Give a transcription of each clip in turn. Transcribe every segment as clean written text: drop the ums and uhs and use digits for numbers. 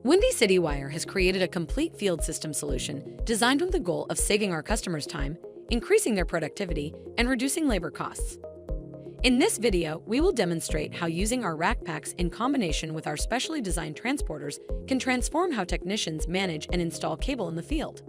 Windy City Wire has created a complete field system solution designed with the goal of saving our customers time, increasing their productivity, and reducing labor costs. In this video, we will demonstrate how using our RackPacks in combination with our specially designed transporters can transform how technicians manage and install cable in the field.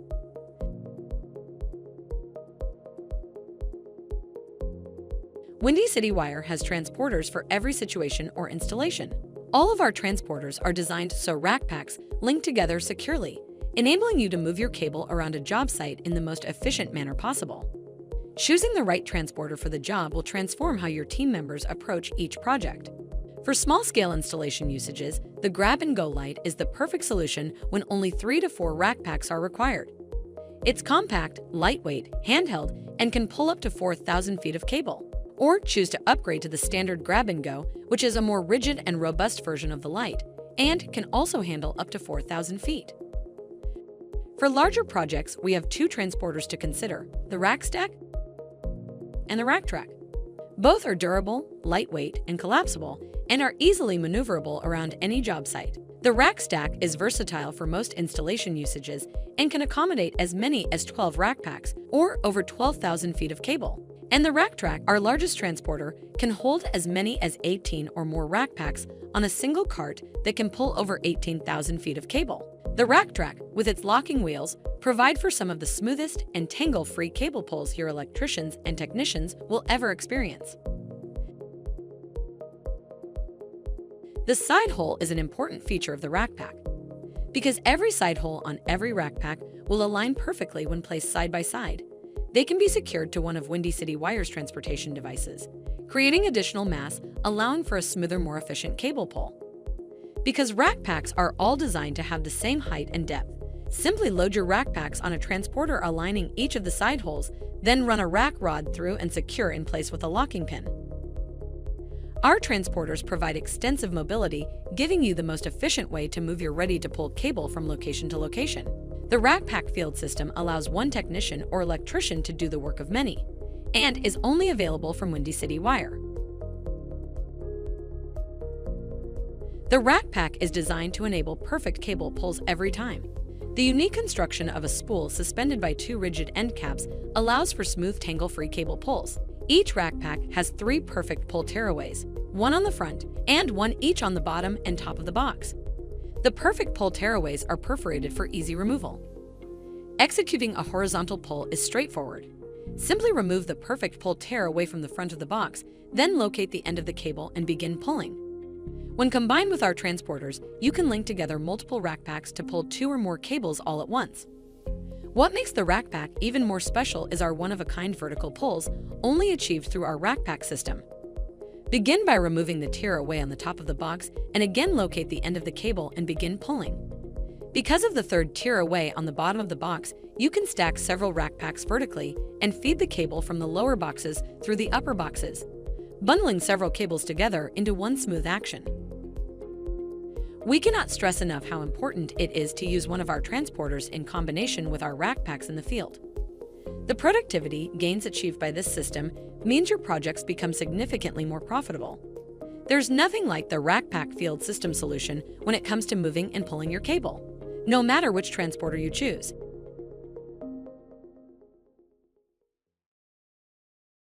Windy City Wire has transporters for every situation or installation. All of our transporters are designed so RackPacks link together securely, enabling you to move your cable around a job site in the most efficient manner possible. Choosing the right transporter for the job will transform how your team members approach each project. For small-scale installation usages, the Grab-N-Go Lite is the perfect solution when only 3 to 4 RackPacks are required. It's compact, lightweight, handheld, and can pull up to 4,000 feet of cable. Or choose to upgrade to the standard Grab-N-Go, which is a more rigid and robust version of the Lite, and can also handle up to 4,000 feet. For larger projects, we have 2 transporters to consider, the RackStak and the RackTrak. Both are durable, lightweight, and collapsible, and are easily maneuverable around any job site. The RackStak is versatile for most installation usages and can accommodate as many as 12 RackPacks or over 12,000 feet of cable. And the RackTrak, our largest transporter, can hold as many as 18 or more RackPacks on a single cart that can pull over 18,000 feet of cable. The RackTrak, with its locking wheels, provide for some of the smoothest and tangle-free cable pulls your electricians and technicians will ever experience. The side hole is an important feature of the RackPack, because every side hole on every RackPack will align perfectly when placed side by side. They can be secured to one of Windy City Wire's transportation devices, creating additional mass, allowing for a smoother, more efficient cable pull. Because RackPacks are all designed to have the same height and depth, simply load your RackPacks on a transporter aligning each of the side holes, then run a rack rod through and secure in place with a locking pin. Our transporters provide extensive mobility, giving you the most efficient way to move your ready-to-pull cable from location to location. The RackPack field system allows one technician or electrician to do the work of many, and is only available from Windy City Wire. The RackPack is designed to enable perfect cable pulls every time. The unique construction of a spool suspended by 2 rigid end caps allows for smooth tangle-free cable pulls. Each RackPack has 3 perfect pull tearaways, one on the front and one each on the bottom and top of the box. The perfect pull tearaways are perforated for easy removal. Executing a horizontal pull is straightforward. Simply remove the perfect pull tear away from the front of the box, then locate the end of the cable and begin pulling. When combined with our transporters, you can link together multiple RackPacks to pull 2 or more cables all at once. What makes the RackPack even more special is our one-of-a-kind vertical pulls, only achieved through our RackPack system. Begin by removing the tear away on the top of the box and again locate the end of the cable and begin pulling. Because of the 3rd tear away on the bottom of the box, you can stack several RackPacks vertically and feed the cable from the lower boxes through the upper boxes, bundling several cables together into one smooth action. We cannot stress enough how important it is to use one of our transporters in combination with our RackPacks in the field. The productivity gains achieved by this system means your projects become significantly more profitable. There's nothing like the RackPack field system solution when it comes to moving and pulling your cable, no matter which transporter you choose.